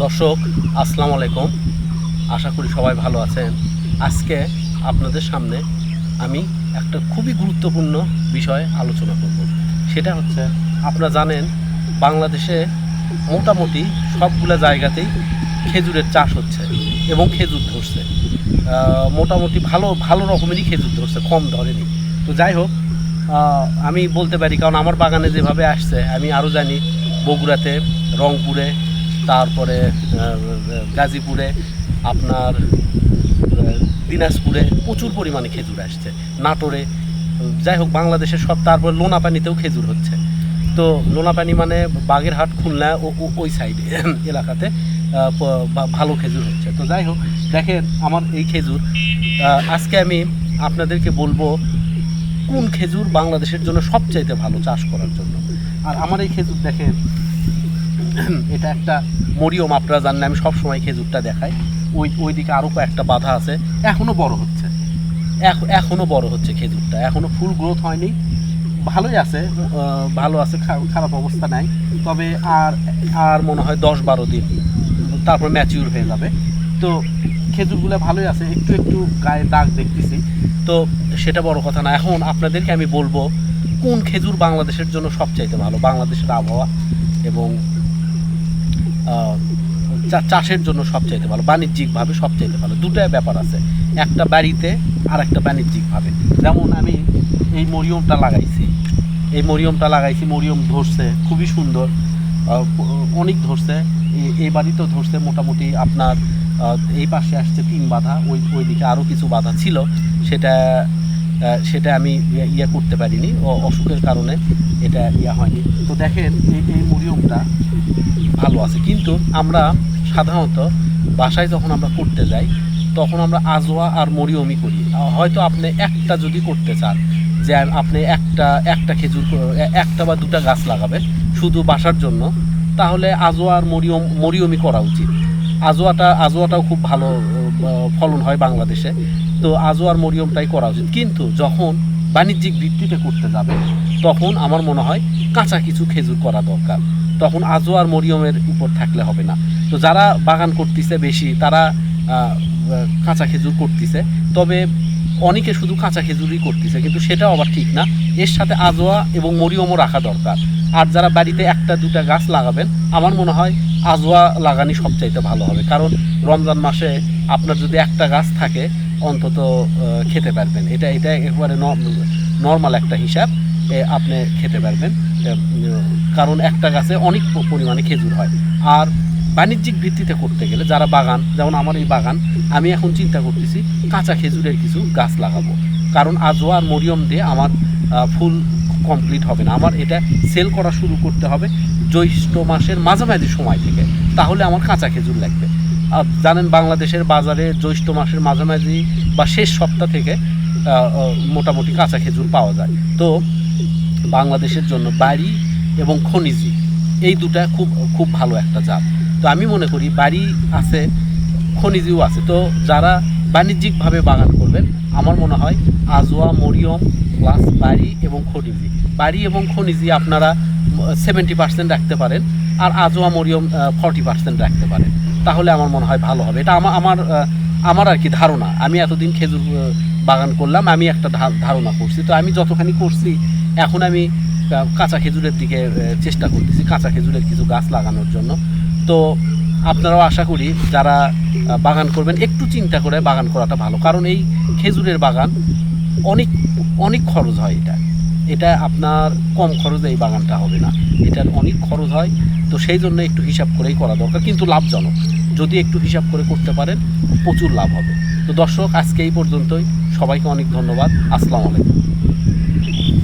দর্শক আসসালামু আলাইকুম। আশা করি সবাই ভালো আছেন। আজকে আপনাদের সামনে আমি একটা খুবই গুরুত্বপূর্ণ বিষয়ে আলোচনা করব। সেটা হচ্ছে, আপনারা জানেন বাংলাদেশে মোটামুটি সবগুলো জায়গাতেই খেজুরের চাষ হচ্ছে এবং খেজুর ধরছে। মোটামুটি ভালো ভালো রকমেরই খেজুর ধরছে, কম ধরেনি। তো যাই হোক, আমি বলতে পারি, কারণ আমার বাগানে যেভাবে আসছে আমি আরও জানি বগুড়াতে, রংপুরে, তারপরে গাজীপুরে, আপনার দিনাজপুরে প্রচুর পরিমাণে খেজুর আসছে, নাটোরে, যাই হোক বাংলাদেশের সব। তারপরে লোনাপানিতেও খেজুর হচ্ছে। তো লোনাপানি মানে বাগেরহাট, খুলনা ওই সাইডে এলাকাতে ভালো খেজুর হচ্ছে। তো যাই হোক, দেখেন আমার এই খেজুর, আজকে আমি আপনাদেরকে বলবো কোন খেজুর বাংলাদেশের জন্য সবচাইতে ভালো চাষ করার জন্য। আর আমার এই খেজুর দেখেন, এটা একটা মরিয়ম। আপনারা জানেন আমি সবসময় খেজুরটা দেখাই। ওইদিকে আরও কয়েকটা বাধা আছে, এখনও বড় হচ্ছে, এখনও বড় হচ্ছে খেজুরটা, এখনও ফুল গ্রোথ হয়নি, ভালোই আছে, ভালো আছে, খারাপ অবস্থা নাই। তবে আর মনে হয় 10-12 দিন তারপর ম্যাচিউর হয়ে যাবে। তো খেজুরগুলো ভালোই আছে, একটু একটু গায়ে দাগ দেখতেছি, তো সেটা বড় কথা না। এখন আপনাদেরকে আমি বলবো কোন খেজুর বাংলাদেশের জন্য সবচাইতে ভালো, বাংলাদেশের আবহাওয়া এবং চাষের জন্য সবচাইতে ভালো, বাণিজ্যিকভাবে সবচাইতে ভালো। দুটাই ব্যাপার আছে, একটা বাড়িতে আর একটা বাণিজ্যিকভাবে। যেমন আমি এই মরিয়মটা লাগাইছি, মরিয়ম ধরছে খুবই সুন্দর, অনেক ধরছে। এই বাড়িতেও ধরছে মোটামুটি। আপনার এই পাশে আসছে 3 বাধা, ওইদিকে আরও কিছু বাধা ছিল, সেটা আমি করতে পারিনি, অসুখের কারণে এটা হয়নি। তো দেখেন এই মরিয়মটা ভালো আছে। কিন্তু আমরা সাধারণত বাসায় যখন আমরা করতে যাই তখন আমরা আজোয়া আর মরিয়মই করি। হয়তো আপনি একটা যদি করতে চান, যে আপনি একটা খেজুর, একটা বা দুটা গাছ লাগাবেন শুধু বাসার জন্য, তাহলে আজোয়া আর মরিয়মই করা উচিত। আজোয়াটাও খুব ভালো ফলন হয় বাংলাদেশে, তো আজোয়া আর মরিয়মটাই করা উচিত। কিন্তু যখন বাণিজ্যিক ভিত্তিতে করতে যাবে তখন আমার মনে হয় কাঁচা কিছু খেজুর করা দরকার, তখন আজোয়া আর মরিয়মের উপর থাকলে হবে না। তো যারা বাগান করতেছে বেশি, তারা কাঁচা খেজুর করতেছে, তবে অনেকে শুধু কাঁচা খেজুরই করতেছে, কিন্তু সেটাও আবার ঠিক না, এর সাথে আজোয়া এবং মরিয়মও রাখা দরকার। আর যারা বাড়িতে একটা দুটা গাছ লাগাবেন, আমার মনে হয় আজোয়া লাগানি সবচাইতে ভালো হবে। কারণ রমজান মাসে আপনার যদি একটা গাছ থাকে অন্তত খেতে পারবেন, এটা একেবারে নর্মাল একটা হিসাব, আপনি খেতে পারবেন, কারণ একটা গাছে অনেক পরিমাণে খেজুর হয়। আর বাণিজ্যিক ভিত্তিতে করতে গেলে যারা বাগান, যেমন আমার এই বাগান, আমি এখন চিন্তা করতেছি কাঁচা খেজুরের কিছু গাছ লাগাবো, কারণ আজোয়া আর মরিয়ম দিয়ে আমার ফুল কমপ্লিট হবে না। আমার এটা সেল করা শুরু করতে হবে জ্যৈষ্ঠ মাসের মাঝামাঝি সময় থেকে, তাহলে আমার কাঁচা খেজুর লাগবে। আর জানেন বাংলাদেশের বাজারে জ্যৈষ্ঠ মাসের মাঝামাঝি বা শেষ সপ্তাহ থেকে মোটামুটি কাঁচা খেজুর পাওয়া যায়। তো বাংলাদেশের জন্য বাড়ি এবং খনিজি এই দুটা খুব খুব ভালো একটা জাত। তো আমি মনে করি বাড়ি আছে, খনিজিও আছে। তো যারা বাণিজ্যিকভাবে বাগান করবেন, আমার মনে হয় আজোয়া, মরিয়ম প্লাস বাড়ি এবং খনিজি আপনারা 70% রাখতে পারেন, আর আজোয়া মরিয়ম 40% রাখতে পারেন, তাহলে আমার মনে হয় ভালো হবে। এটা আমার আর কি ধারণা। আমি এতদিন খেজুর বাগান করলাম, আমি একটা ধারণা করছি। তো আমি যতখানি করছি, এখন আমি কাঁচা খেজুরের দিকে চেষ্টা করতেছি, কাঁচা খেজুরের কিছু গাছ লাগানোর জন্য। তো আপনারাও আশা করি যারা বাগান করবেন একটু চিন্তা করে বাগান করাটা ভালো, কারণ এই খেজুরের বাগান অনেক অনেক খরচ হয়। এটা আপনার কম খরচে এই বাগানটা হবে না, এটার অনেক খরচ হয়। তো সেই জন্য একটু হিসাব করেই করা দরকার, কিন্তু লাভজনক। যদি একটু হিসাব করে করতে পারেন প্রচুর লাভ হবে। তো দর্শক, আজকে এই পর্যন্তই। সবাইকে অনেক ধন্যবাদ। আসসালামু আলাইকুম।